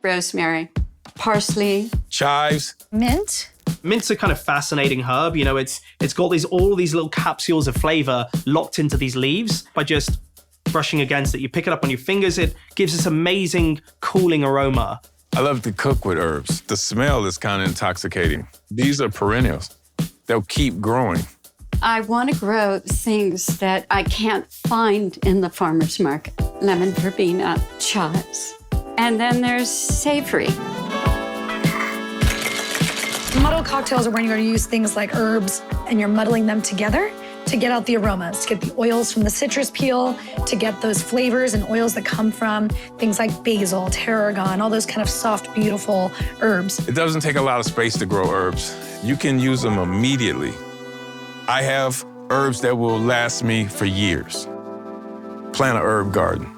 Rosemary, parsley, Chives. Mint. Mint's a kind of fascinating herb. You know, it's got all these little capsules of flavor locked into these leaves. By just brushing against it, you pick it up on your fingers, it gives this amazing cooling aroma. I love to cook with herbs. The smell is kind of intoxicating. These are perennials. They'll keep growing. I want to grow things that I can't find in the farmer's market. Lemon verbena, chives. And then there's savory. Muddle cocktails are when you're going to use things like herbs and you're muddling them together to get out the aromas, to get the oils from the citrus peel, to get those flavors and oils that come from things like basil, tarragon, all those kind of soft, beautiful herbs. It doesn't take a lot of space to grow herbs. You can use them immediately. I have herbs that will last me for years. Plant an herb garden.